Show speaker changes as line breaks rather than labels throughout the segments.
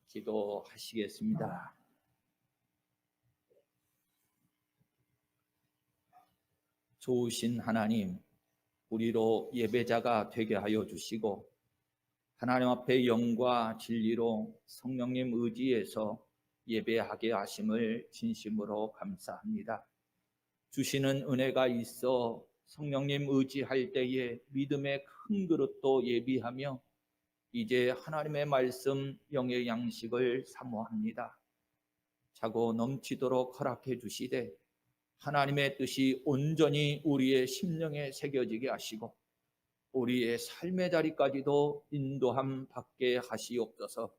기도하시겠습니다. 좋으신 하나님, 우리로 예배자가 되게 하여 주시고 하나님 앞에 영과 진리로 성령님 의지에서 예배하게 하심을 진심으로 감사합니다. 주시는 은혜가 있어 성령님 의지할 때에 믿음의 큰 그릇도 예비하며 이제 하나님의 말씀 영의 양식을 사모합니다. 차고 넘치도록 허락해 주시되 하나님의 뜻이 온전히 우리의 심령에 새겨지게 하시고 우리의 삶의 자리까지도 인도함 받게 하시옵소서.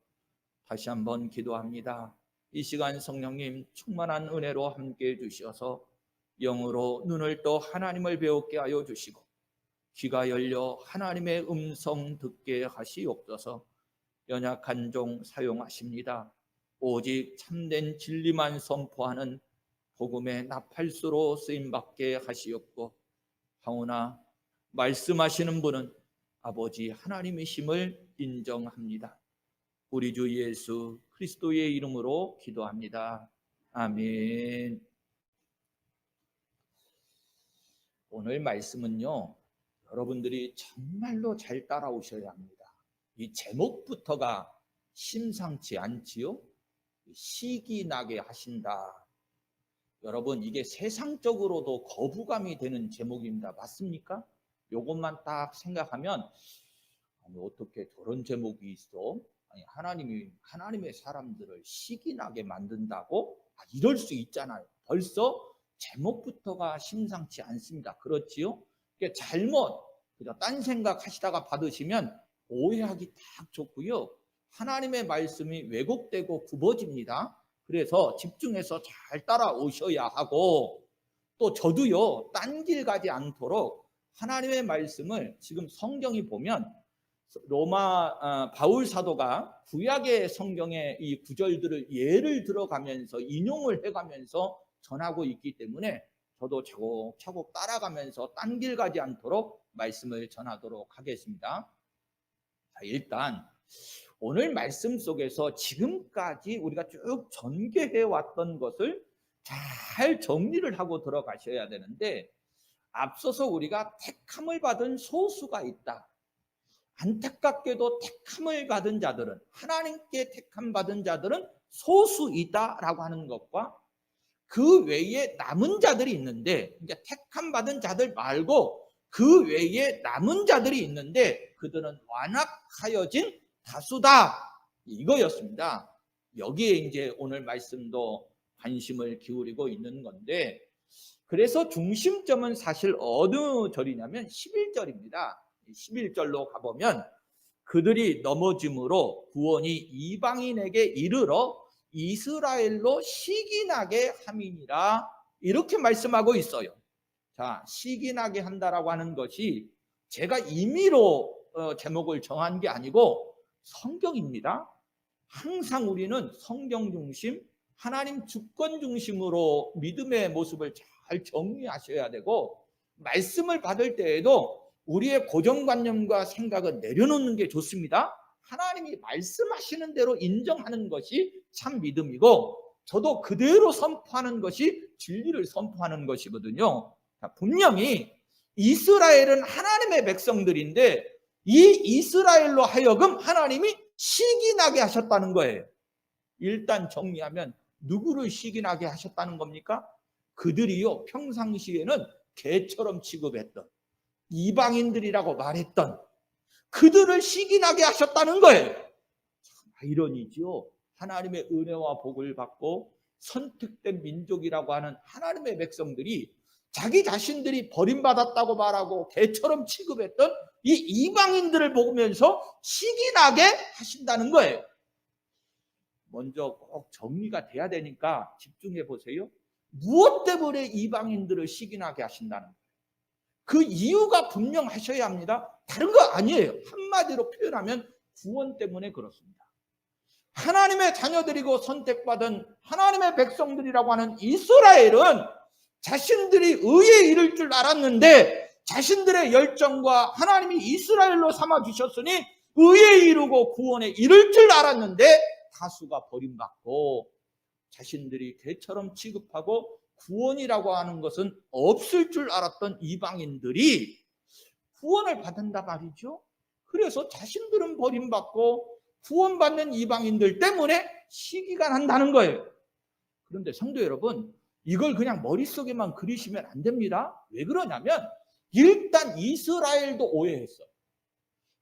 다시 한번 기도합니다. 이 시간 성령님 충만한 은혜로 함께해 주셔서 영으로 눈을 떠 하나님을 배우게 하여 주시고 귀가 열려 하나님의 음성 듣게 하시옵소서. 연약한 종 사용하십니다. 오직 참된 진리만 선포하는 복음의 나팔수로 쓰임받게 하시옵고 하오나 말씀하시는 분은 아버지 하나님이심을 인정합니다. 우리 주 예수 그리스도의 이름으로 기도합니다. 아멘. 오늘 말씀은요, 여러분들이 정말로 잘 따라오셔야 합니다. 이 제목부터가 심상치 않지요? 시기 나게 하신다. 여러분, 이게 세상적으로도 거부감이 되는 제목입니다. 맞습니까? 요것만 딱 생각하면 아니, 어떻게 저런 제목이 있어? 아니, 하나님의 사람들을 시기 나게 만든다고? 이럴 수 있잖아요. 벌써 제목부터가 심상치 않습니다. 그렇지요? 잘못 그냥 딴 생각 하시다가 받으시면 오해하기 딱 좋고요. 하나님의 말씀이 왜곡되고 굽어집니다. 그래서 집중해서 잘 따라오셔야 하고 또 저도요, 딴 길 가지 않도록 하나님의 말씀을 지금 성경이 보면 로마 바울 사도가 구약의 성경의 이 구절들을 예를 들어가면서 인용을 해가면서 전하고 있기 때문에 저도 차곡차곡 따라가면서 딴 길 가지 않도록 말씀을 전하도록 하겠습니다. 자, 일단 오늘 말씀 속에서 지금까지 우리가 쭉 전개해 왔던 것을 잘 정리를 하고 들어가셔야 되는데 앞서서 우리가 택함을 받은 소수가 있다. 안타깝게도 택함을 받은 자들은 하나님께 택함 받은 자들은 소수이다라고 하는 것과 그 외에 남은 자들이 있는데 그러니까 택함 받은 자들 말고 그 외에 남은 자들이 있는데 그들은 완악하여진 다수다. 이거였습니다. 여기에 이제 오늘 말씀도 관심을 기울이고 있는 건데 그래서 중심점은 사실 어느 절이냐면 11절입니다. 11절로 가보면 그들이 넘어짐으로 구원이 이방인에게 이르러 이스라엘로 시기나게 함이니라 이렇게 말씀하고 있어요. 자, 시기나게 한다라고 하는 것이 제가 임의로 제목을 정한 게 아니고 성경입니다. 항상 우리는 성경 중심, 하나님 주권 중심으로 믿음의 모습을 잘 정리하셔야 되고 말씀을 받을 때에도 우리의 고정관념과 생각은 내려놓는 게 좋습니다. 하나님이 말씀하시는 대로 인정하는 것이 참 믿음이고 저도 그대로 선포하는 것이 진리를 선포하는 것이거든요. 분명히 이스라엘은 하나님의 백성들인데 이 이스라엘로 하여금 하나님이 시기나게 하셨다는 거예요. 일단 정리하면 누구를 시기나게 하셨다는 겁니까? 그들이요 평상시에는 개처럼 취급했던 이방인들이라고 말했던 그들을 시기나게 하셨다는 거예요. 참 아이러니죠. 하나님의 은혜와 복을 받고 선택된 민족이라고 하는 하나님의 백성들이 자기 자신들이 버림받았다고 말하고 개처럼 취급했던 이 이방인들을 보면서 시기나게 하신다는 거예요. 먼저 꼭 정리가 돼야 되니까 집중해 보세요. 무엇 때문에 이방인들을 시기나게 하신다는 거예요. 그 이유가 분명하셔야 합니다. 다른 거 아니에요. 한마디로 표현하면 구원 때문에 그렇습니다. 하나님의 자녀들이고 선택받은 하나님의 백성들이라고 하는 이스라엘은 자신들이 의에 이를 줄 알았는데 자신들의 열정과 하나님이 이스라엘로 삼아주셨으니 의에 이르고 구원에 이를 줄 알았는데 다수가 버림받고 자신들이 개처럼 취급하고 구원이라고 하는 것은 없을 줄 알았던 이방인들이 구원을 받는다 말이죠. 그래서 자신들은 버림받고 구원받는 이방인들 때문에 시기가 난다는 거예요. 그런데 성도 여러분, 이걸 그냥 머릿속에만 그리시면 안 됩니다. 왜 그러냐면 일단 이스라엘도 오해했어요.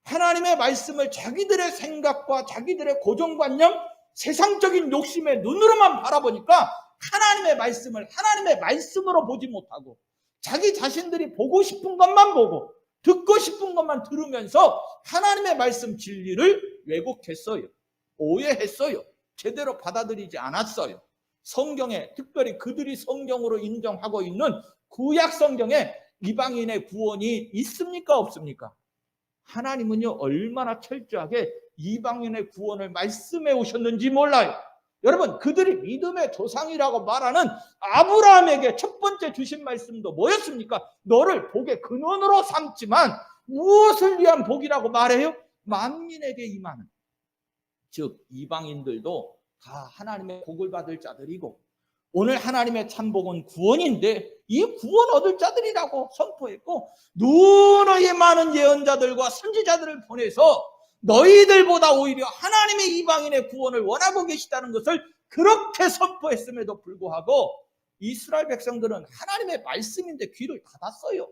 하나님의 말씀을 자기들의 생각과 자기들의 고정관념, 세상적인 욕심의 눈으로만 바라보니까 하나님의 말씀을 하나님의 말씀으로 보지 못하고 자기 자신들이 보고 싶은 것만 보고 듣고 싶은 것만 들으면서 하나님의 말씀 진리를 왜곡했어요. 오해했어요. 제대로 받아들이지 않았어요. 성경에, 특별히 그들이 성경으로 인정하고 있는 구약 성경에 이방인의 구원이 있습니까? 없습니까? 하나님은요, 얼마나 철저하게 이방인의 구원을 말씀해 오셨는지 몰라요. 여러분, 그들이 믿음의 조상이라고 말하는 아브라함에게 첫 번째 주신 말씀도 뭐였습니까? 너를 복의 근원으로 삼지만 무엇을 위한 복이라고 말해요? 만민에게 임하는, 즉 이방인들도 다 하나님의 복을 받을 자들이고 오늘 하나님의 참복은 구원인데 이 구원 얻을 자들이라고 선포했고 누누이 많은 예언자들과 선지자들을 보내서 너희들보다 오히려 하나님의 이방인의 구원을 원하고 계시다는 것을 그렇게 선포했음에도 불구하고 이스라엘 백성들은 하나님의 말씀인데 귀를 닫았어요.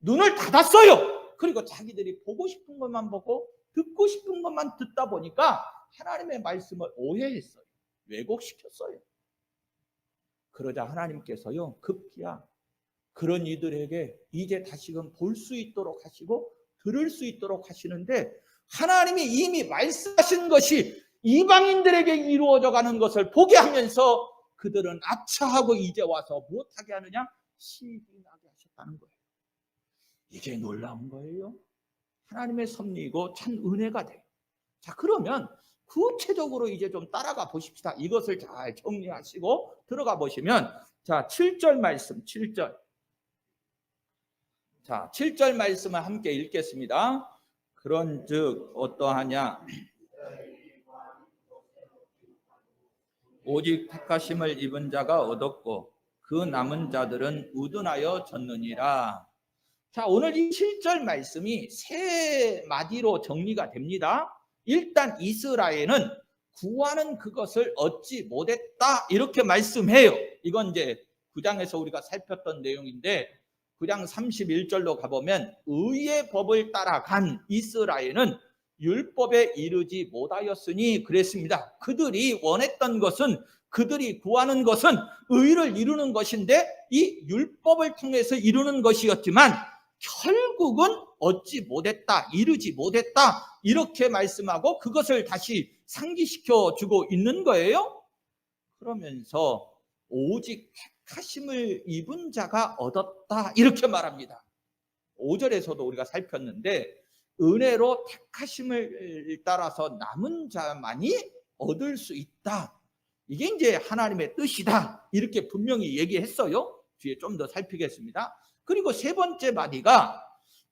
눈을 닫았어요. 그리고 자기들이 보고 싶은 것만 보고 듣고 싶은 것만 듣다 보니까 하나님의 말씀을 오해했어요. 왜곡시켰어요. 그러자 하나님께서요, 급기야 그런 이들에게 이제 다시금 볼 수 있도록 하시고 들을 수 있도록 하시는데 하나님이 이미 말씀하신 것이 이방인들에게 이루어져 가는 것을 보게 하면서 그들은 아차하고 이제 와서 무엇하게 하느냐? 시기나게 하셨다는 거예요. 이게 놀라운 거예요. 하나님의 섭리이고 참 은혜가 돼요. 자, 그러면 구체적으로 이제 좀 따라가 보십시다. 이것을 잘 정리하시고 들어가 보시면, 자, 7절 말씀, 7절. 자, 7절 말씀을 함께 읽겠습니다. 그런즉 어떠하냐? 오직 택하심을 입은 자가 얻었고 그 남은 자들은 우둔하여 졌느니라. 자, 오늘 이 7절 말씀이 세 마디로 정리가 됩니다. 일단 이스라엘은 구하는 그것을 얻지 못했다 이렇게 말씀해요. 이건 이제 9장에서 우리가 살폈던 내용인데 9장 31절로 가보면 의의 법을 따라간 이스라엘은 율법에 이르지 못하였으니 그랬습니다. 그들이 원했던 것은, 그들이 구하는 것은 의를 이루는 것인데 이 율법을 통해서 이루는 것이었지만 결국은 얻지 못했다, 이루지 못했다 이렇게 말씀하고 그것을 다시 상기시켜 주고 있는 거예요. 그러면서 오직 택하심을 입은 자가 얻었다 이렇게 말합니다. 5절에서도 우리가 살폈는데 은혜로 택하심을 따라서 남은 자만이 얻을 수 있다. 이게 이제 하나님의 뜻이다 이렇게 분명히 얘기했어요. 뒤에 좀 더 살피겠습니다. 그리고 세 번째 마디가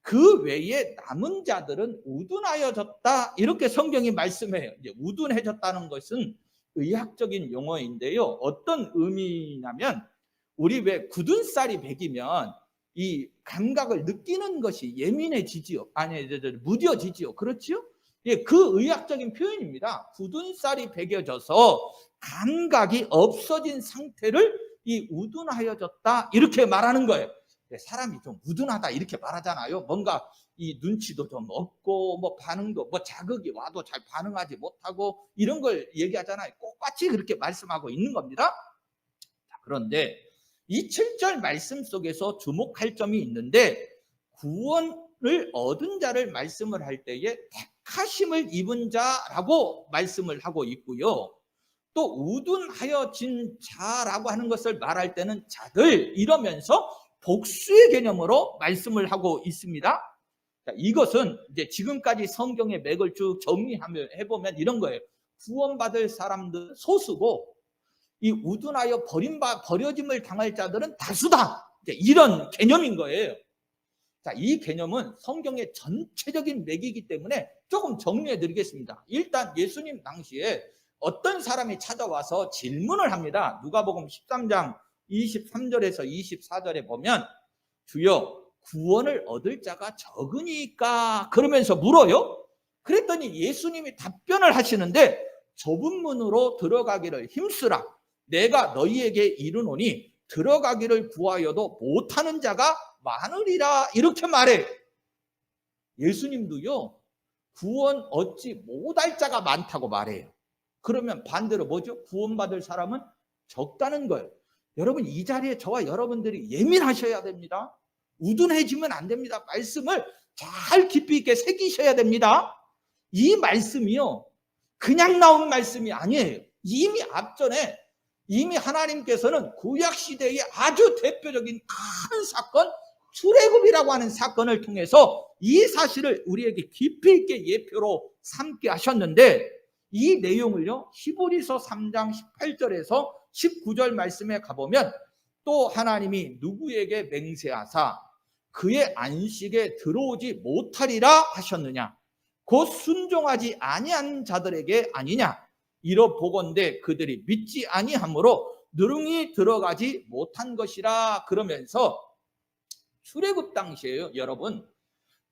그 외에 남은 자들은 우둔하여졌다 이렇게 성경이 말씀해요. 이제 우둔해졌다는 것은 의학적인 용어인데요. 어떤 의미냐면 우리 왜 굳은 쌀이 배기면 이 감각을 느끼는 것이 예민해지지요. 아니, 무뎌지지요. 그렇지요? 예, 그 의학적인 표현입니다. 굳은 쌀이 배겨져서 감각이 없어진 상태를 이 우둔하여졌다 이렇게 말하는 거예요. 사람이 좀 우둔하다 이렇게 말하잖아요. 뭔가 이 눈치도 좀 없고 뭐 반응도 뭐 자극이 와도 잘 반응하지 못하고 이런 걸 얘기하잖아요. 똑같이 그렇게 말씀하고 있는 겁니다. 그런데 이 7절 말씀 속에서 주목할 점이 있는데 구원을 얻은 자를 말씀을 할 때에 택하심을 입은 자라고 말씀을 하고 있고요. 또 우둔하여진 자라고 하는 것을 말할 때는 자들 이러면서 복수의 개념으로 말씀을 하고 있습니다. 자, 이것은 이제 지금까지 성경의 맥을 쭉 정리하면 해보면 이런 거예요. 구원받을 사람들은 소수고 이 우둔하여 버려짐을 당할 자들은 다수다. 이제 이런 개념인 거예요. 자, 이 개념은 성경의 전체적인 맥이기 때문에 조금 정리해 드리겠습니다. 일단 예수님 당시에 어떤 사람이 찾아와서 질문을 합니다. 누가복음 13장 23절에서 24절에 보면 주여 구원을 얻을 자가 적으니까 그러면서 물어요. 그랬더니 예수님이 답변을 하시는데 좁은 문으로 들어가기를 힘쓰라. 내가 너희에게 이르노니 들어가기를 구하여도 못하는 자가 많으리라. 이렇게 말해요. 예수님도요 구원 얻지 못할 자가 많다고 말해요. 그러면 반대로 뭐죠? 구원받을 사람은 적다는 거예요. 여러분 이 자리에 저와 여러분들이 예민하셔야 됩니다. 우둔해지면 안 됩니다. 말씀을 잘 깊이 있게 새기셔야 됩니다. 이 말씀이요 그냥 나온 말씀이 아니에요. 이미 앞전에 이미 하나님께서는 구약시대의 아주 대표적인 큰 사건 출애굽이라고 하는 사건을 통해서 이 사실을 우리에게 깊이 있게 예표로 삼게 하셨는데 이 내용을요 히브리서 3장 18절에서 19절 말씀에 가보면 또 하나님이 누구에게 맹세하사 그의 안식에 들어오지 못하리라 하셨느냐 곧 순종하지 아니한 자들에게 아니냐 이러 보건대 그들이 믿지 아니하므로 누룽이 들어가지 못한 것이라. 그러면서 출애굽 당시에요 여러분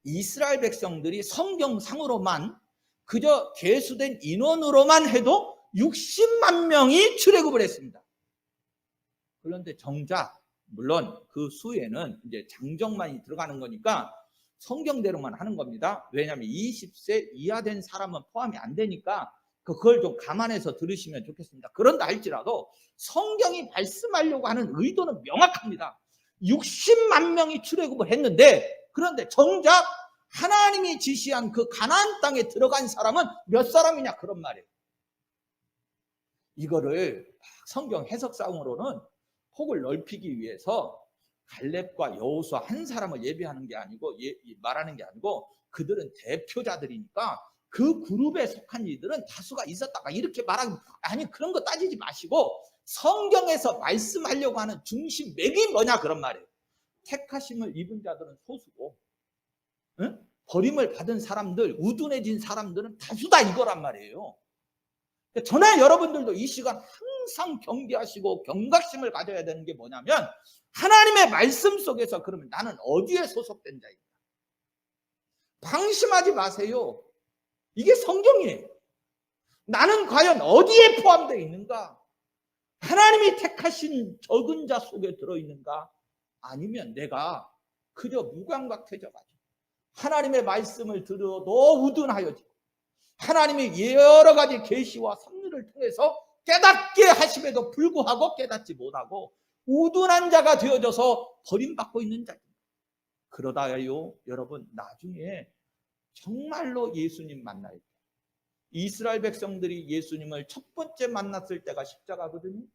이스라엘 백성들이 성경상으로만 그저 계수된 인원으로만 해도 60만 명이 출애굽을 했습니다. 그런데 정작 물론 그 수에는 이제 장정만이 들어가는 거니까 성경대로만 하는 겁니다. 왜냐하면 20세 이하 된 사람은 포함이 안 되니까 그걸 좀 감안해서 들으시면 좋겠습니다. 그런다 할지라도 성경이 말씀하려고 하는 의도는 명확합니다. 60만 명이 출애굽을 했는데 그런데 정작 하나님이 지시한 그 가나안 땅에 들어간 사람은 몇 사람이냐 그런 말이에요. 이거를 성경 해석상으로는 폭을 넓히기 위해서 갈렙과 여호수아 한 사람을 예비하는 게 아니고 말하는 게 아니고 그들은 대표자들이니까 그 그룹에 속한 이들은 다수가 있었다 이렇게 말하는 아니 그런 거 따지지 마시고 성경에서 말씀하려고 하는 중심 맥이 뭐냐 그런 말이에요. 택하심을 입은 자들은 소수고 응? 버림을 받은 사람들 우둔해진 사람들은 다수다 이거란 말이에요. 저나 여러분들도 이 시간 항상 경계하시고 경각심을 가져야 되는 게 뭐냐면 하나님의 말씀 속에서 그러면 나는 어디에 소속된 자입니까? 방심하지 마세요. 이게 성경이에요. 나는 과연 어디에 포함되어 있는가? 하나님이 택하신 적은 자 속에 들어있는가? 아니면 내가 그저 무감각해져가지고 하나님의 말씀을 들어도 우둔하여지고 하나님의 여러 가지 계시와 섭리를 통해서 깨닫게 하심에도 불구하고 깨닫지 못하고 우둔한 자가 되어져서 버림받고 있는 자입니다. 그러다요 여러분 나중에 정말로 예수님 만날 때 이스라엘 백성들이 예수님을 첫 번째 만났을 때가 십자가거든요.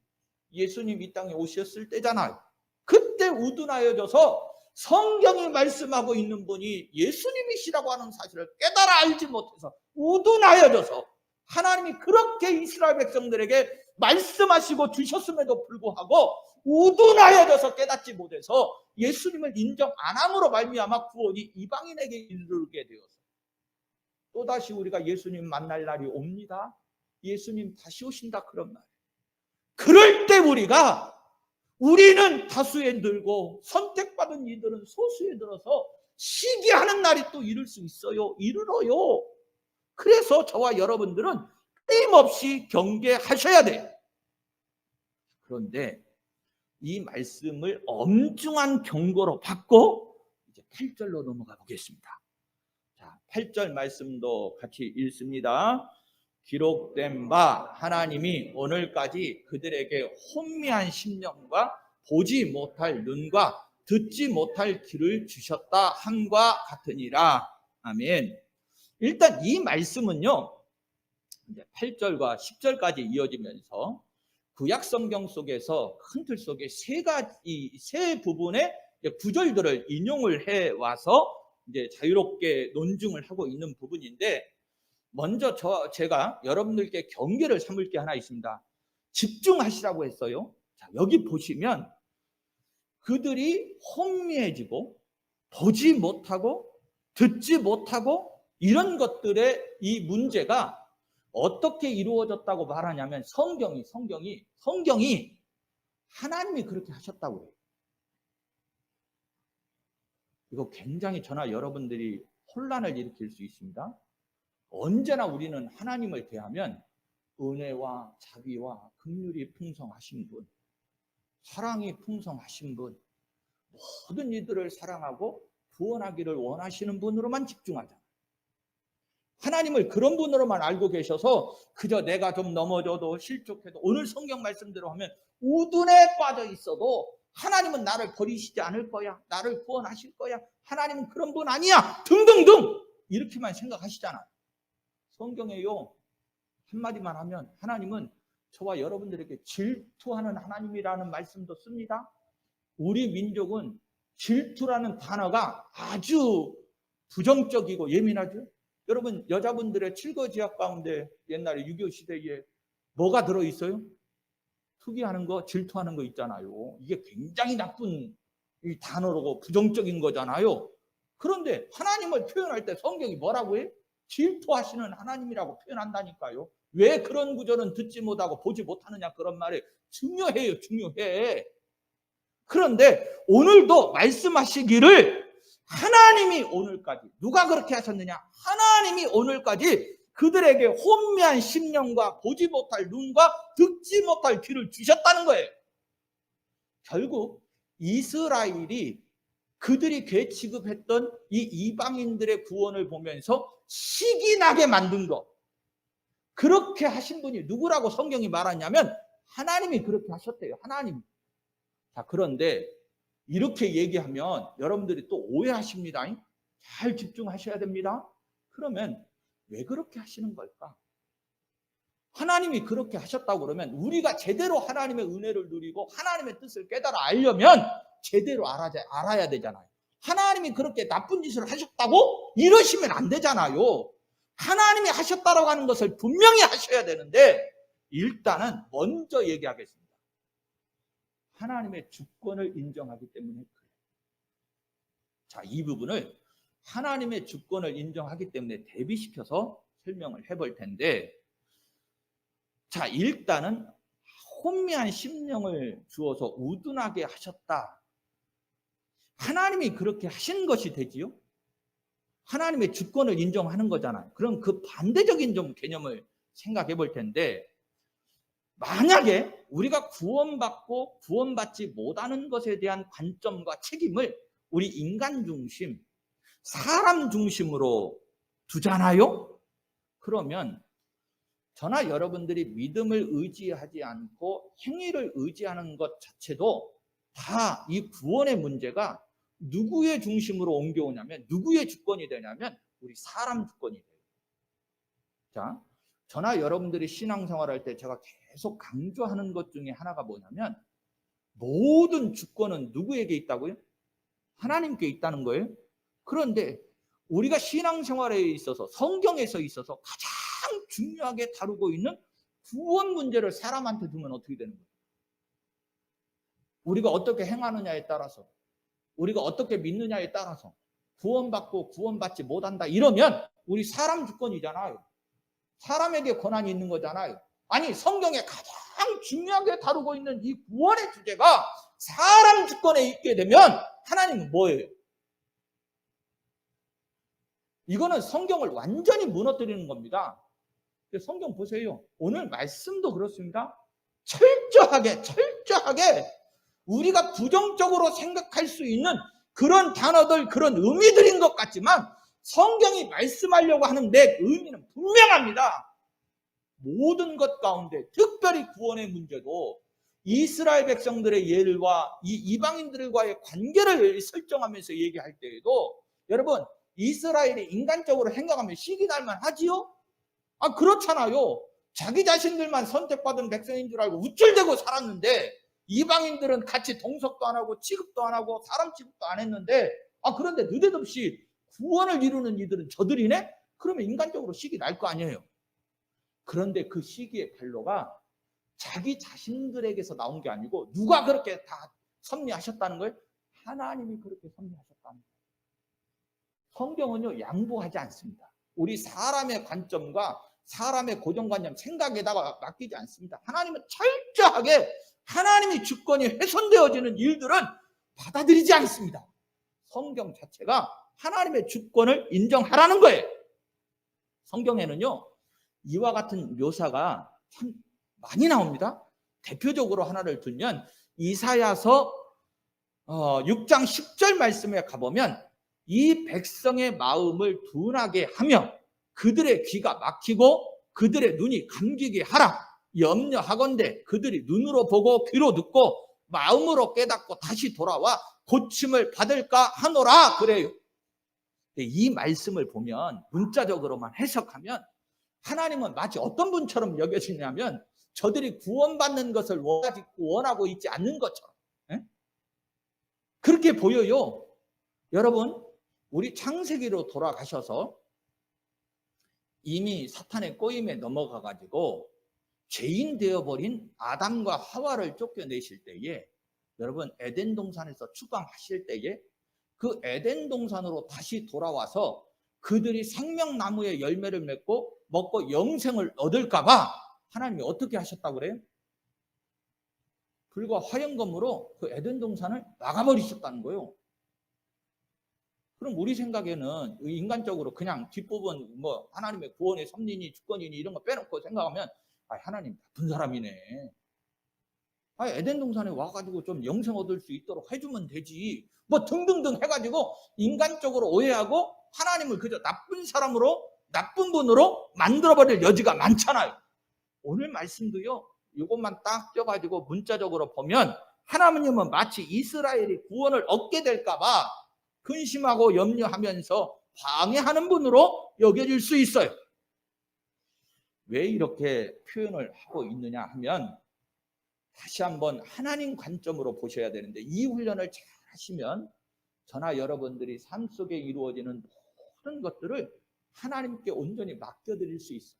예수님 이 땅에 오셨을 때잖아요. 그때 우둔하여져서 성경이 말씀하고 있는 분이 예수님이시라고 하는 사실을 깨달아 알지 못해서 우둔하여져서 하나님이 그렇게 이스라엘 백성들에게 말씀하시고 주셨음에도 불구하고 우둔하여져서 깨닫지 못해서 예수님을 인정 안 함으로 말미암아 구원이 이방인에게 이르게 되어서 또다시 우리가 예수님 만날 날이 옵니다. 예수님 다시 오신다 그런 말. 그럴 때 우리는 다수에 들고 선택받은 이들은 소수에 들어서 시기하는 날이 또 이룰 수 있어요. 이르러요. 그래서 저와 여러분들은 끊임없이 경계하셔야 돼요. 그런데 이 말씀을 엄중한 경고로 받고 이제 8절로 넘어가 보겠습니다. 자, 8절 말씀도 같이 읽습니다. 기록된 바 하나님이 오늘까지 그들에게 혼미한 심령과 보지 못할 눈과 듣지 못할 귀를 주셨다 함과 같으니라. 아멘. 일단 이 말씀은요 8절과 10절까지 이어지면서 구약 성경 속에서 큰 틀 속에 세 부분의 구절들을 인용을 해 와서 이제 자유롭게 논증을 하고 있는 부분인데 먼저 제가 여러분들께 경계를 삼을 게 하나 있습니다. 집중하시라고 했어요. 자, 여기 보시면 그들이 혼미해지고 보지 못하고 듣지 못하고 이런 것들의 이 문제가 어떻게 이루어졌다고 말하냐면 성경이 하나님이 그렇게 하셨다고 해요. 이거 굉장히 저나 여러분들이 혼란을 일으킬 수 있습니다. 언제나 우리는 하나님을 대하면 은혜와 자비와 긍휼이 풍성하신 분, 사랑이 풍성하신 분, 모든 이들을 사랑하고 구원하기를 원하시는 분으로만 집중하잖아요. 하나님을 그런 분으로만 알고 계셔서 그저 내가 좀 넘어져도 실족해도 오늘 성경 말씀대로 하면 우둔에 빠져 있어도 하나님은 나를 버리시지 않을 거야. 나를 구원하실 거야. 하나님은 그런 분 아니야. 등등등 이렇게만 생각하시잖아요. 성경에요. 한마디만 하면 하나님은 저와 여러분들에게 질투하는 하나님이라는 말씀도 씁니다. 우리 민족은 질투라는 단어가 아주 부정적이고 예민하죠. 여러분 여자분들의 칠거지약 가운데 옛날에 6.25 시대에 뭐가 들어있어요? 투기하는 거, 질투하는 거 있잖아요. 이게 굉장히 나쁜 이 단어로 부정적인 거잖아요. 그런데 하나님을 표현할 때 성경이 뭐라고 해요? 질투하시는 하나님이라고 표현한다니까요. 왜 그런 구절은 듣지 못하고 보지 못하느냐 그런 말이 중요해요. 중요해. 그런데 오늘도 말씀하시기를 하나님이 오늘까지 누가 그렇게 하셨느냐? 하나님이 오늘까지 그들에게 혼미한 심령과 보지 못할 눈과 듣지 못할 귀를 주셨다는 거예요. 결국 이스라엘이 그들이 괴 취급했던 이 이방인들의 구원을 보면서 식이 나게 만든 것, 그렇게 하신 분이 누구라고 성경이 말하냐면 하나님이 그렇게 하셨대요. 하나님. 자, 그런데 이렇게 얘기하면 여러분들이 또 오해하십니다. 잘 집중하셔야 됩니다. 그러면 왜 그렇게 하시는 걸까? 하나님이 그렇게 하셨다고 그러면 우리가 제대로 하나님의 은혜를 누리고 하나님의 뜻을 깨달아 알려면 제대로 알아야 되잖아요. 하나님이 그렇게 나쁜 짓을 하셨다고 이러시면 안 되잖아요. 하나님이 하셨다라고 하는 것을 분명히 하셔야 되는데 일단은 먼저 얘기하겠습니다. 하나님의 주권을 인정하기 때문에 그래요. 자, 이 부분을 하나님의 주권을 인정하기 때문에 대비시켜서 설명을 해볼 텐데, 자, 일단은 혼미한 심령을 주어서 우둔하게 하셨다. 하나님이 그렇게 하신 것이 되지요? 하나님의 주권을 인정하는 거잖아요. 그럼 그 반대적인 좀 개념을 생각해 볼 텐데, 만약에 우리가 구원받고 구원받지 못하는 것에 대한 관점과 책임을 우리 인간 중심, 사람 중심으로 두잖아요? 그러면 저나 여러분들이 믿음을 의지하지 않고 행위를 의지하는 것 자체도 다 이 구원의 문제가 누구의 중심으로 옮겨오냐면, 누구의 주권이 되냐면 우리 사람 주권이 돼요. 자, 저나 여러분들이 신앙생활할 때 제가 계속 강조하는 것 중에 하나가 뭐냐면 모든 주권은 누구에게 있다고요? 하나님께 있다는 거예요. 그런데 우리가 신앙생활에 있어서 성경에서 있어서 가장 중요하게 다루고 있는 구원 문제를 사람한테 두면 어떻게 되는 거예요? 우리가 어떻게 행하느냐에 따라서, 우리가 어떻게 믿느냐에 따라서 구원받고 구원받지 못한다 이러면 우리 사람 주권이잖아요. 사람에게 권한이 있는 거잖아요. 아니, 성경에 가장 중요하게 다루고 있는 이 구원의 주제가 사람 주권에 있게 되면 하나님은 뭐예요? 이거는 성경을 완전히 무너뜨리는 겁니다. 성경 보세요. 오늘 말씀도 그렇습니다. 철저하게 우리가 부정적으로 생각할 수 있는 그런 단어들, 그런 의미들인 것 같지만 성경이 말씀하려고 하는 내 의미는 분명합니다. 모든 것 가운데 특별히 구원의 문제도 이스라엘 백성들의 예와 이 이방인들과의 관계를 설정하면서 얘기할 때에도 여러분, 이스라엘이 인간적으로 생각하면 시기 날만 하지요? 아, 그렇잖아요. 자기 자신들만 선택받은 백성인 줄 알고 우쭐대고 살았는데 이방인들은 같이 동석도 안 하고 취급도 안 하고 사람 취급도 안 했는데, 아, 그런데 느닷없이 구원을 이루는 이들은 저들이네? 그러면 인간적으로 시기 날 거 아니에요. 그런데 그 시기의 발로가 자기 자신들에게서 나온 게 아니고 누가 그렇게 다 섭리하셨다는 거예요? 하나님이 그렇게 섭리하셨다는 거예요. 성경은요, 양보하지 않습니다. 우리 사람의 관점과 사람의 고정관념, 생각에다가 맡기지 않습니다. 하나님은 철저하게 하나님의 주권이 훼손되어지는 일들은 받아들이지 않습니다. 성경 자체가 하나님의 주권을 인정하라는 거예요. 성경에는요, 이와 같은 묘사가 참 많이 나옵니다. 대표적으로 하나를 들면 이사야서 6장 10절 말씀에 가보면 이 백성의 마음을 둔하게 하며 그들의 귀가 막히고 그들의 눈이 감기게 하라. 염려하건대 그들이 눈으로 보고 귀로 듣고 마음으로 깨닫고 다시 돌아와 고침을 받을까 하노라 그래요. 이 말씀을 보면 문자적으로만 해석하면 하나님은 마치 어떤 분처럼 여겨지냐면 저들이 구원받는 것을 원하고 있지 않는 것처럼 그렇게 보여요. 여러분, 우리 창세기로 돌아가셔서 이미 사탄의 꼬임에 넘어가가지고 죄인 되어버린 아담과 하와를 쫓겨내실 때에 여러분 에덴 동산에서 추방하실 때에 그 에덴 동산으로 다시 돌아와서 그들이 생명나무의 열매를 맺고 먹고 영생을 얻을까봐 하나님이 어떻게 하셨다고 그래요? 불과 화염검으로 그 에덴 동산을 막아버리셨다는 거예요. 그럼 우리 생각에는 인간적으로 그냥 뒷부분 뭐 하나님의 구원의 섭리니 주권이니 이런 거 빼놓고 생각하면 하나님 나쁜 사람이네. 에덴 동산에 와가지고 좀 영생 얻을 수 있도록 해주면 되지. 뭐 등등등 해가지고 인간적으로 오해하고 하나님을 그저 나쁜 사람으로 나쁜 분으로 만들어버릴 여지가 많잖아요. 오늘 말씀도요. 이것만 딱 껴가지고 문자적으로 보면 하나님은 마치 이스라엘이 구원을 얻게 될까봐 근심하고 염려하면서 방해하는 분으로 여겨질 수 있어요. 왜 이렇게 표현을 하고 있느냐 하면 다시 한번 하나님 관점으로 보셔야 되는데 이 훈련을 잘 하시면 저나 여러분들이 삶 속에 이루어지는 모든 것들을 하나님께 온전히 맡겨드릴 수 있어요.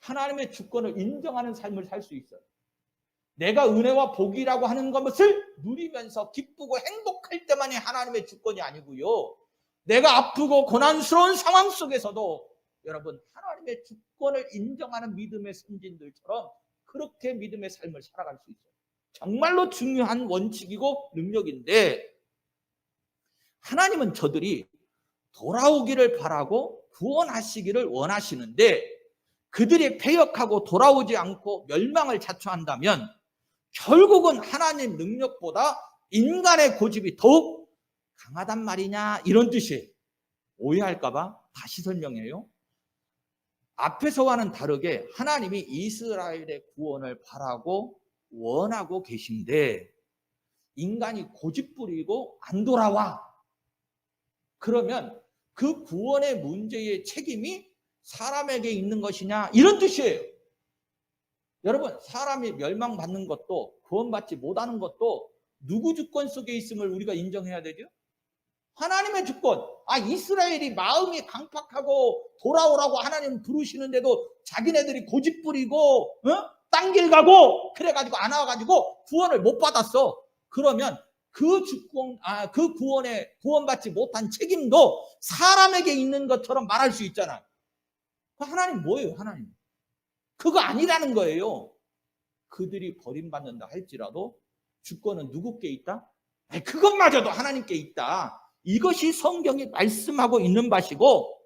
하나님의 주권을 인정하는 삶을 살 수 있어요. 내가 은혜와 복이라고 하는 것을 누리면서 기쁘고 행복할 때만이 하나님의 주권이 아니고요. 내가 아프고 고난스러운 상황 속에서도 여러분 하나님의 주권을 인정하는 믿음의 선진들처럼 그렇게 믿음의 삶을 살아갈 수 있어요. 정말로 중요한 원칙이고 능력인데 하나님은 저들이 돌아오기를 바라고 구원하시기를 원하시는데 그들이 패역하고 돌아오지 않고 멸망을 자초한다면 결국은 하나님 능력보다 인간의 고집이 더욱 강하단 말이냐 이런 뜻이에요. 오해할까봐 다시 설명해요. 앞에서와는 다르게 하나님이 이스라엘의 구원을 바라고 원하고 계신데 인간이 고집부리고 안 돌아와. 그러면 그 구원의 문제의 책임이 사람에게 있는 것이냐 이런 뜻이에요. 여러분 사람이 멸망받는 것도 구원받지 못하는 것도 누구 주권 속에 있음을 우리가 인정해야 되죠? 하나님의 주권. 이스라엘이 마음이 강팍하고 돌아오라고 하나님 부르시는데도 자기네들이 고집부리고 딴 길 가고 그래가지고 안 와가지고 구원을 못 받았어. 그러면 그 주권, 그 구원받지 못한 책임도 사람에게 있는 것처럼 말할 수 있잖아요. 하나님 뭐예요? 하나님 그거 아니라는 거예요. 그들이 버림받는다 할지라도 주권은 누구께 있다? 그것마저도 하나님께 있다. 이것이 성경이 말씀하고 있는 바시고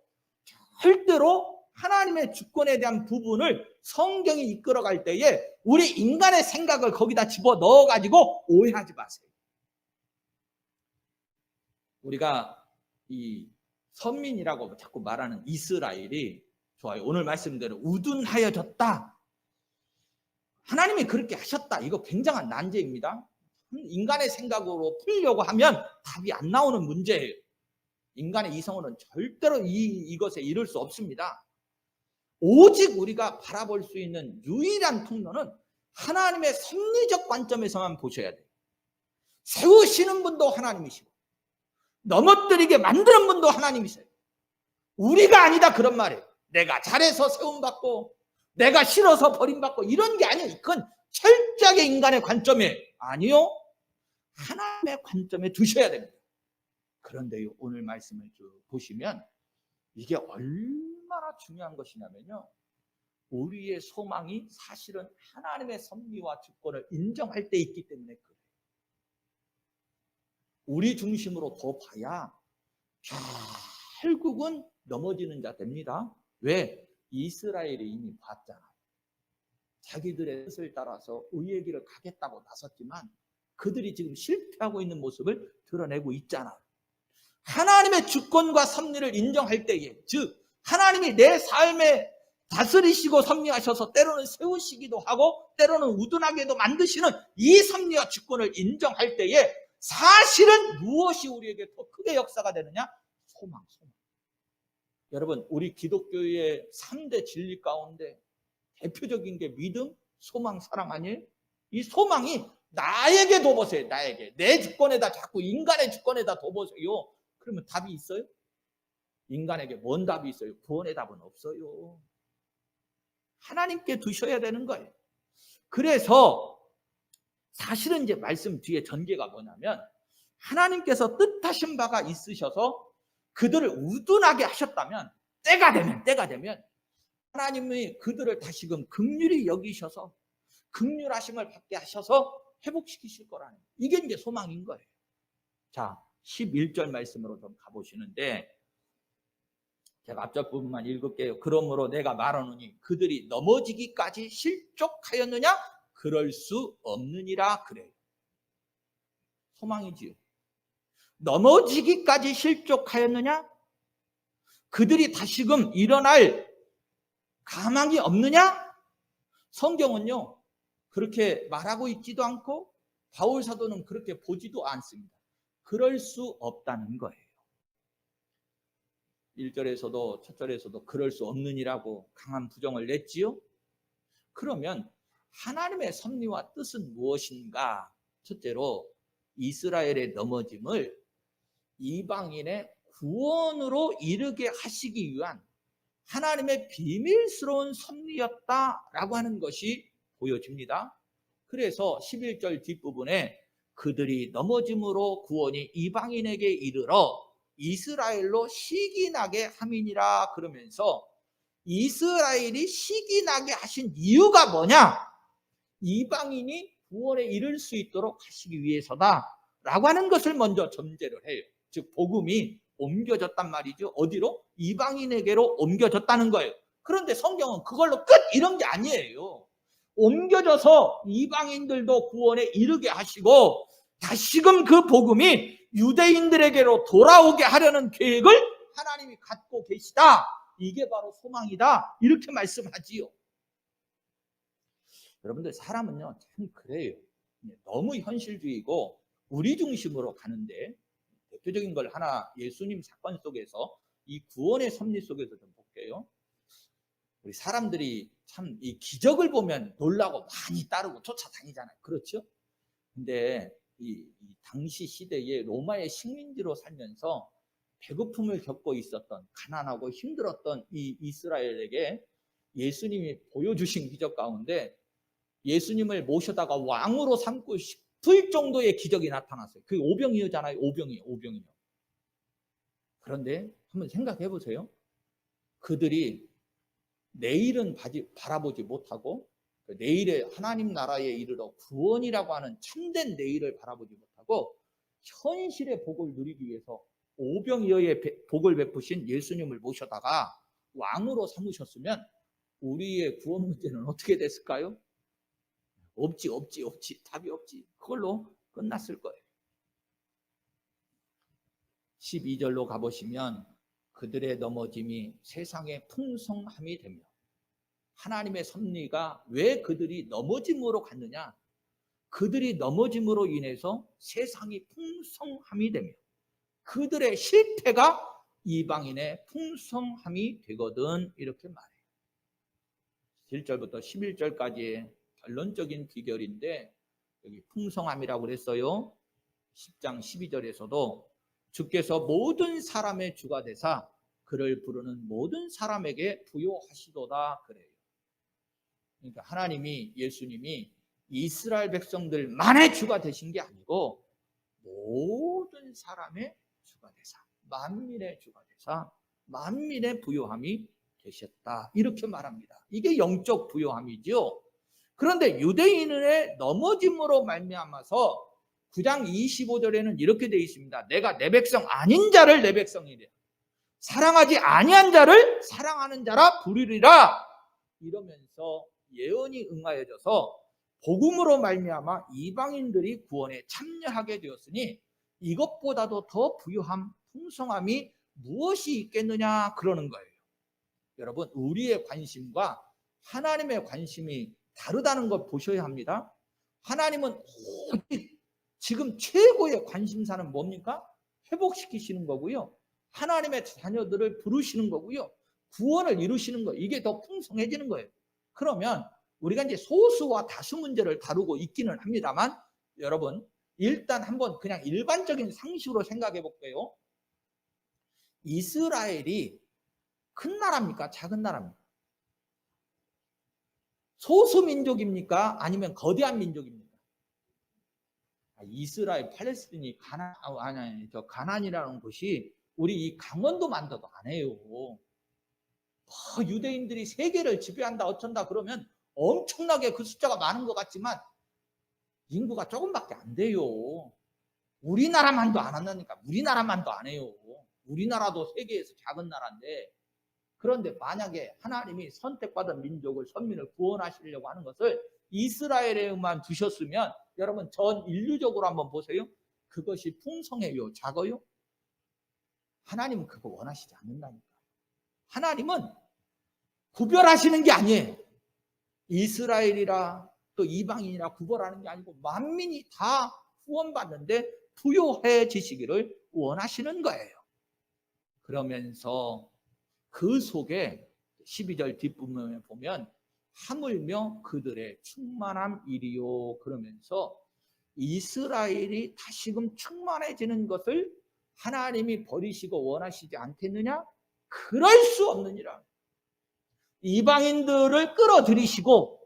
절대로 하나님의 주권에 대한 부분을 성경이 이끌어갈 때에 우리 인간의 생각을 거기다 집어넣어가지고 오해하지 마세요. 우리가 이 선민이라고 자꾸 말하는 이스라엘이 좋아요. 오늘 말씀대로 우둔하여졌다. 하나님이 그렇게 하셨다. 이거 굉장한 난제입니다. 인간의 생각으로 풀려고 하면 답이 안 나오는 문제예요. 인간의 이성으로는 절대로 이것에 이룰 수 없습니다. 오직 우리가 바라볼 수 있는 유일한 통로는 하나님의 섭리적 관점에서만 보셔야 돼요. 세우시는 분도 하나님이시고 넘어뜨리게 만드는 분도 하나님이세요. 우리가 아니다 그런 말이에요. 내가 잘해서 세움받고 내가 싫어서 버림받고 이런 게 아니에요. 그건 철저하게 인간의 관점이에요. 아니요. 하나님의 관점에 두셔야 됩니다. 그런데요, 오늘 말씀을 쭉 보시면 이게 얼마나 얼마나 중요한 것이냐면요. 우리의 소망이 사실은 하나님의 섭리와 주권을 인정할 때 있기 때문에 그래요. 우리 중심으로 더 봐야 결국은 넘어지는 자 됩니다. 왜? 이스라엘이 이미 봤잖아요. 자기들의 뜻을 따라서 의의 길을 가겠다고 나섰지만 그들이 지금 실패하고 있는 모습을 드러내고 있잖아요. 하나님의 주권과 섭리를 인정할 때에, 즉 하나님이 내 삶에 다스리시고 섭리하셔서 때로는 세우시기도 하고 때로는 우둔하게도 만드시는 이 섭리와 주권을 인정할 때에 사실은 무엇이 우리에게 더 크게 역사가 되느냐? 소망. 여러분, 우리 기독교의 3대 진리 가운데 대표적인 게 믿음, 소망, 사랑 아니에요? 이 소망이 나에게 둬보세요. 나에게. 내 주권에다 자꾸 인간의 주권에다 둬보세요. 그러면 답이 있어요? 인간에게 뭔 답이 있어요? 구원의 답은 없어요. 하나님께 두셔야 되는 거예요. 그래서 사실은 이제 말씀 뒤에 전개가 뭐냐면 하나님께서 뜻하신 바가 있으셔서 그들을 우둔하게 하셨다면 때가 되면 하나님이 그들을 다시금 긍휼히 여기셔서 긍휼하심을 받게 하셔서 회복시키실 거라는, 이게 이제 소망인 거예요. 자, 11절 말씀으로 좀 가보시는데 제가 앞절 부분만 읽을게요. 그러므로 내가 말하노니 그들이 넘어지기까지 실족하였느냐? 그럴 수 없느니라 그래요. 소망이지요. 넘어지기까지 실족하였느냐? 그들이 다시금 일어날 가망이 없느냐? 성경은요 그렇게 말하고 있지도 않고 바울 사도는 그렇게 보지도 않습니다. 그럴 수 없다는 거예요. 1절에서도 첫 절에서도 그럴 수 없느니라고 강한 부정을 냈지요. 그러면 하나님의 섭리와 뜻은 무엇인가? 첫째로 이스라엘의 넘어짐을 이방인의 구원으로 이르게 하시기 위한 하나님의 비밀스러운 섭리였다라고 하는 것이 보여집니다. 그래서 11절 뒷부분에 그들이 넘어짐으로 구원이 이방인에게 이르러 이스라엘로 시기나게 함이니라 그러면서 이스라엘이 시기나게 하신 이유가 뭐냐? 이방인이 구원에 이를 수 있도록 하시기 위해서다라고 하는 것을 먼저 전제를 해요. 즉 복음이 옮겨졌단 말이죠. 어디로? 이방인에게로 옮겨졌다는 거예요. 그런데 성경은 그걸로 끝 이런 게 아니에요. 옮겨져서 이방인들도 구원에 이르게 하시고 다시금 그 복음이 유대인들에게로 돌아오게 하려는 계획을 하나님이 갖고 계시다. 이게 바로 소망이다. 이렇게 말씀하지요. 여러분들 사람은요 참 그래요. 너무 현실주의고 우리 중심으로 가는데 대표적인 걸 하나 예수님 사건 속에서 이 구원의 섭리 속에서 좀 볼게요. 우리 사람들이 참 이 기적을 보면 놀라고 많이 따르고 쫓아다니잖아요. 그렇죠? 근데 이 당시 시대에 로마의 식민지로 살면서 배고픔을 겪고 있었던 가난하고 힘들었던 이 이스라엘에게 예수님이 보여주신 기적 가운데 예수님을 모셔다가 왕으로 삼고 싶을 정도의 기적이 나타났어요. 그게 오병이어잖아요. 오병이요. 그런데 한번 생각해 보세요. 그들이 내일은 바라보지 못하고 내일의 하나님 나라에 이르러 구원이라고 하는 참된 내일을 바라보지 못하고 현실의 복을 누리기 위해서 오병이어의 복을 베푸신 예수님을 모셔다가 왕으로 삼으셨으면 우리의 구원 문제는 어떻게 됐을까요? 없지. 답이 없지. 그걸로 끝났을 거예요. 12절로 가보시면 그들의 넘어짐이 세상의 풍성함이 되며 하나님의 섭리가 왜 그들이 넘어짐으로 갔느냐? 그들이 넘어짐으로 인해서 세상이 풍성함이 되며 그들의 실패가 이방인의 풍성함이 되거든 이렇게 말해요. 1절부터 11절까지의 결론적인 비결인데 여기 풍성함이라고 그랬어요. 10장 12절에서도 주께서 모든 사람의 주가 되사 그를 부르는 모든 사람에게 부요하시도다 그래요. 그러니까 하나님이 예수님이 이스라엘 백성들만의 주가 되신 게 아니고 모든 사람의 주가 되사 만민의 주가 되사 만민의 부요함이 되셨다. 이렇게 말합니다. 이게 영적 부요함이죠. 그런데 유대인의 넘어짐으로 말미암아서 9장 25절에는 이렇게 되어 있습니다. 내가 내 백성 아닌 자를 내 백성이래. 사랑하지 아니한 자를 사랑하는 자라 부르리라. 이러면서 예언이 응하여져서 복음으로 말미암아 이방인들이 구원에 참여하게 되었으니 이것보다도 더 부유함, 풍성함이 무엇이 있겠느냐 그러는 거예요. 여러분, 우리의 관심과 하나님의 관심이 다르다는 걸 보셔야 합니다. 하나님은 오직 지금 최고의 관심사는 뭡니까? 회복시키시는 거고요. 하나님의 자녀들을 부르시는 거고요. 구원을 이루시는 거, 이게 더 풍성해지는 거예요. 그러면 우리가 이제 소수와 다수 문제를 다루고 있기는 합니다만, 여러분, 일단 한번 그냥 일반적인 상식으로 생각해 볼게요. 이스라엘이 큰 나라입니까? 작은 나라입니까? 소수 민족입니까? 아니면 거대한 민족입니까? 이스라엘, 팔레스틴이 가난이라는 곳이 우리 이 강원도만도 안 해요. 유대인들이 세계를 지배한다 어쩐다 그러면 엄청나게 그 숫자가 많은 것 같지만 인구가 조금밖에 안 돼요. 우리나라만도 안 한다니까. 우리나라만도 안 해요. 우리나라도 세계에서 작은 나라인데, 그런데 만약에 하나님이 선택받은 민족을, 선민을 구원하시려고 하는 것을 이스라엘에만 두셨으면 여러분 전 인류적으로 한번 보세요. 그것이 풍성해요? 작아요? 하나님은 그거 원하시지 않는다니까. 하나님은 구별하시는 게 아니에요. 이스라엘이라 또 이방인이라 구별하는 게 아니고 만민이 다 구원받는데 부요해지시기를 원하시는 거예요. 그러면서 그 속에 12절 뒷부분에 보면 하물며 그들의 충만함이리요 그러면서 이스라엘이 다시금 충만해지는 것을 하나님이 버리시고 원하시지 않겠느냐? 그럴 수 없느니라. 이방인들을 끌어들이시고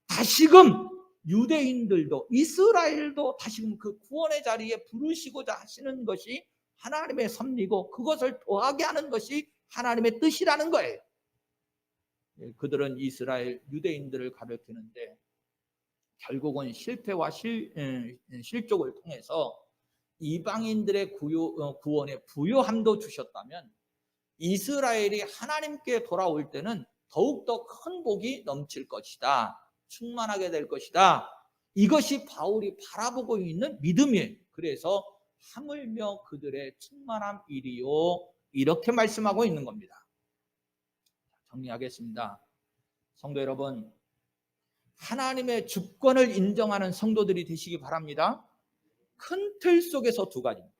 다시금 유대인들도 이스라엘도 다시금 그 구원의 자리에 부르시고자 하시는 것이 하나님의 섭리고 그것을 더하게 하는 것이 하나님의 뜻이라는 거예요. 그들은 이스라엘 유대인들을 가르치는데 결국은 실패와 실족을 통해서 이방인들의 구원에 부요함도 주셨다면 이스라엘이 하나님께 돌아올 때는 더욱더 큰 복이 넘칠 것이다. 충만하게 될 것이다. 이것이 바울이 바라보고 있는 믿음이에요. 그래서 하물며 그들의 충만함이리요 이렇게 말씀하고 있는 겁니다. 정리하겠습니다. 성도 여러분, 하나님의 주권을 인정하는 성도들이 되시기 바랍니다. 큰 틀 속에서 두 가지입니다.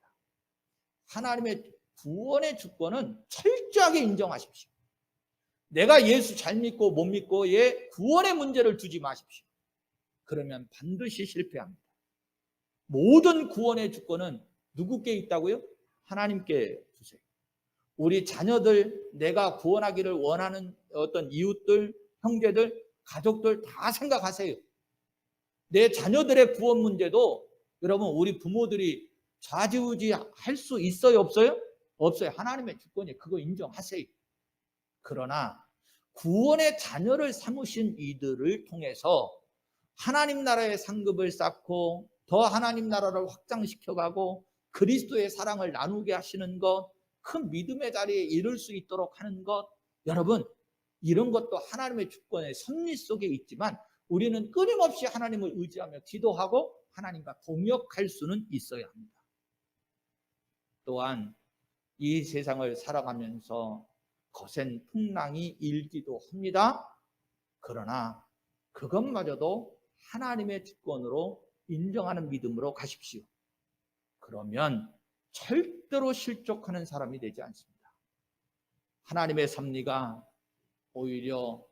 하나님의 구원의 주권은 철저하게 인정하십시오. 내가 예수 잘 믿고 못 믿고의 구원의 문제를 두지 마십시오. 그러면 반드시 실패합니다. 모든 구원의 주권은 누구께 있다고요? 하나님께 주세요. 우리 자녀들, 내가 구원하기를 원하는 어떤 이웃들, 형제들, 가족들 다 생각하세요. 내 자녀들의 구원 문제도 여러분 우리 부모들이 좌지우지 할 수 있어요? 없어요? 없어요. 하나님의 주권이 그거 인정하세요. 그러나 구원의 자녀를 삼으신 이들을 통해서 하나님 나라의 상급을 쌓고 더 하나님 나라를 확장시켜가고 그리스도의 사랑을 나누게 하시는 것, 큰 믿음의 자리에 이룰 수 있도록 하는 것, 여러분 이런 것도 하나님의 주권의 섭리 속에 있지만 우리는 끊임없이 하나님을 의지하며 기도하고 하나님과 동역할 수는 있어야 합니다. 또한 이 세상을 살아가면서 거센 풍랑이 일기도 합니다. 그러나 그것마저도 하나님의 주권으로 인정하는 믿음으로 가십시오. 그러면 절대로 실족하는 사람이 되지 않습니다. 하나님의 섭리가 오히려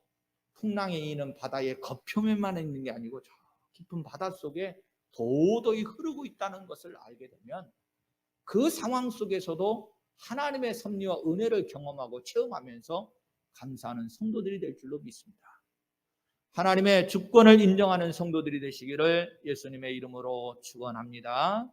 풍랑이 이는 바다의 겉표면만 있는 게 아니고 저 깊은 바닷속에 도도히 흐르고 있다는 것을 알게 되면 그 상황 속에서도 하나님의 섭리와 은혜를 경험하고 체험하면서 감사하는 성도들이 될 줄로 믿습니다. 하나님의 주권을 인정하는 성도들이 되시기를 예수님의 이름으로 축원합니다.